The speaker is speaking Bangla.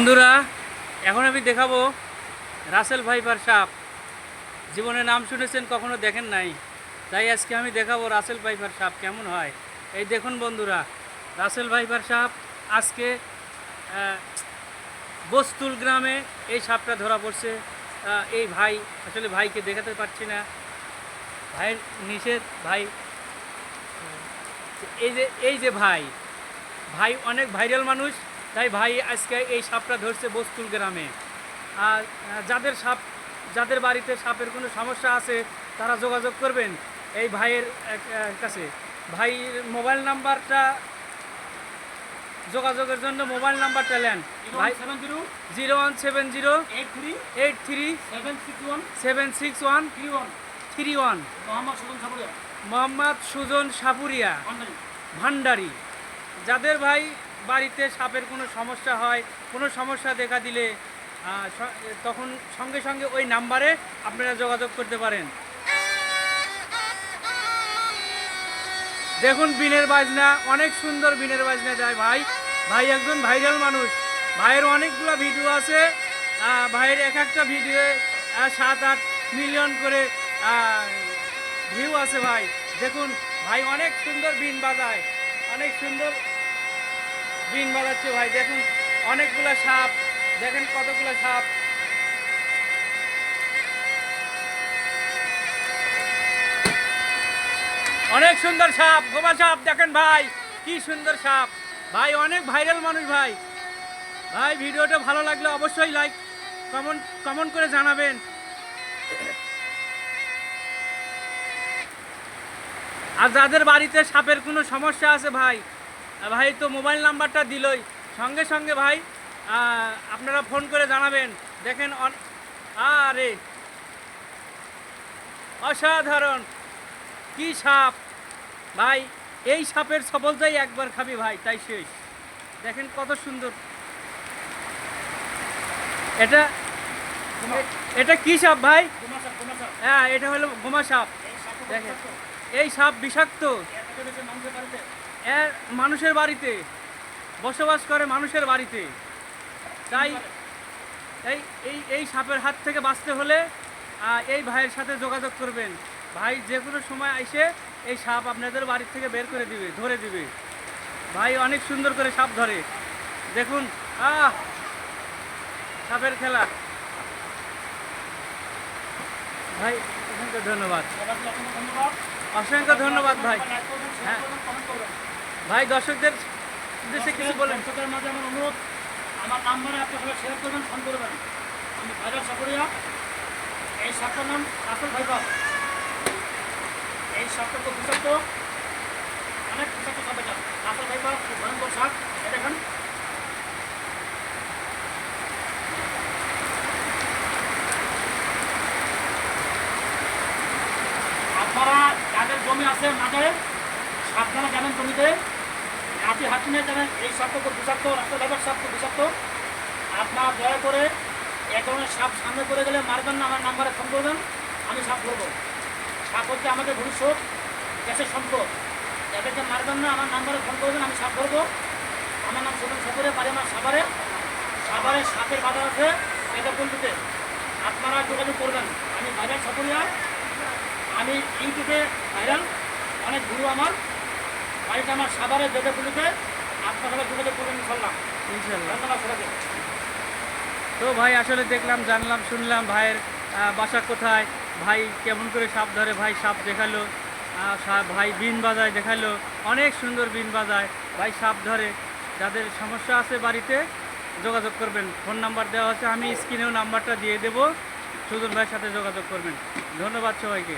বন্ধুরা, এখন আমি দেখাবো রাসেল ভাইপার সাপ। জীবনে নাম শুনেছেন, কখনো দেখেন নাই, তাই আজকে আমি দেখাবো রাসেল ভাইপার সাপ কেমন হয়। এই দেখুন বন্ধুরা, রাসেল ভাইপার সাপ আজকে বস্তুল গ্রামে এই সাপটা ধরা পড়ছে। এই ভাই, আসলে ভাইকে দেখাতে পারছি না, ভাইয়ের নিষেধ। ভাই এই যে ভাই অনেক ভাইরাল মানুষ, তাই ভাই আজকে এই সাপটা ধরছে বস্তুল গ্রামে। আর যাদের বাড়িতে সাপের কোনো সমস্যা আছে তারা যোগাযোগ করবেন এই ভাইয়ের কাছে। ভাইয়ের মোবাইল নাম্বারটা, যোগাযোগের জন্য মোবাইল নাম্বারটা নেন ভাই। 01708376176131 মোহাম্মদ সুজন সাপুরিয়া ভান্ডারি। যাদের ভাই বাড়িতে সাপের কোনো সমস্যা হয়, কোনো সমস্যা দেখা দিলে তখন সঙ্গে সঙ্গে ওই নাম্বারে আপনারা যোগাযোগ করতে পারেন। দেখুন বিনের বাজনা, অনেক সুন্দর বিনের বাজনা দেয় ভাই একজন ভাইরাল মানুষ। ভাইয়ের অনেকগুলো ভিডিও আছে, ভাইয়ের এক একটা ভিডিও 7-8 মিলিয়ন করে ভিউ আছে। ভাই দেখুন, ভাই অনেক সুন্দর বিন বাজায়, অনেক সুন্দর বিন বাজাচ্ছে ভাই। দেখুন অনেকগুলো সাপ, দেখেন কতগুলো সাপ। অনেক সুন্দর সাপ, গোবা সাপ দেখেন ভাই, কি সুন্দর সাপ। ভাই অনেক ভাইরাল মানুষ ভাই। ভিডিওটা ভালো লাগলে অবশ্যই লাইক কমেন্ট করে জানাবেন। আর যাদের বাড়িতে সাপের কোনো সমস্যা আছে ভাই তো মোবাইল নাম্বারটা দিলই, সঙ্গে সঙ্গে ভাই আপনারা ফোন করে জানাবেন। দেখেন আরে অসাধারণ কি সাপ ভাই। এই সাপের সফলতাই একবার খাবি ভাই, তাই শেষ। দেখেন কত সুন্দর। এটা কি সাপ ভাই? হ্যাঁ, এটা হলো গোমা সাপ। দেখেন এই সাপ বিষাক্ত, মানুষের বাড়িতে বসবাস করে, মানুষের বাড়িতে। তাই এই সাপের হাত থেকে বাঁচতে হলে এই ভাইয়ের সাথে যোগাযোগ করবেন। ভাই যে কোনো সময় এসে এই সাপ আপনাদের বাড়ির থেকে বের করে দিবে, ধরে দিবে। ভাই অনেক সুন্দর করে সাপ ধরে। দেখুন সাপের খেলা। ভাই অসংখ্য ধন্যবাদ, অসংখ্য ধন্যবাদ ভাই। হ্যাঁ ভাই, দর্শকদের উদ্দেশ্যে কিছু বলেন। দর্শকের মাঝে আমার অনুরোধ, আমার নাম্বারে আপনি সবাই শেয়ার করবেন, ফোন করবেন। আমি ভাইরাল সাপুরিয়া। এই সাপটার নাম রাসেল ভাইপার। এই সাপটা খুব বিষাক্ত, অনেক বিষাক্ত সাপ। এটা রাসেল ভাইপার খুব ভয়ঙ্কর সাপ। এটা দেখেন আপনারা যাদের জমি আছে মাঠে, সাবধানে যাবেন জমিতে, হাতি নিয়ে যাবেন। এই সাপটা খুব বিষাক্ত, রাসেল ভাইপার সাপ খুব বিষাক্ত। আপনারা দয়া করে এক ধরনের সাপ সামনে করে গেলে মারবেন না, আমার নাম্বারে ফোন করবেন, আমি সাপ ধরবো। সাপ হচ্ছে আমাদের ভবিষ্যৎ, দেশের সম্পদ। এদেরকে মারবেন না, আমার নাম্বারে ফোন করবেন, আমি সাপ ধরবো। আমার নাম সুজন সাপুরিয়া, বাড়ি আমার সাভারে সাপের বাজার আছে, এটা পল্লীতে। আপনারা যোগাযোগ করবেন। আমি ভাইরাল সাপুরিয়া, আমি ইউটিউবে ভাইরাল, অনেক ভিডিও আমার। বাড়িটা আমার সাভারে যেতে পল্লীতে। আপনারা যোগাযোগ করবেন ইনশাল্লাহ। ধন্যবাদ সবাইকে। তো ভাই আসলে দেখলাম, জানলাম, শুনলাম ভাইয়ের বাসা কোথায়, ভাই কেমন করে সাপ ধরে। ভাই সাপ দেখালো, ভাই বিন বাজায় দেখালো, অনেক সুন্দর বিন বাজায়। ভাই সাপ ধরে। যাদের সমস্যা আছে বাড়িতে যোগাযোগ করবেন, ফোন নাম্বার দেওয়া আছে, আমি স্ক্রিনেও নাম্বারটা দিয়ে দেবো, সুজন ভাইয়ের সাথে যোগাযোগ করবেন। ধন্যবাদ সবাইকে।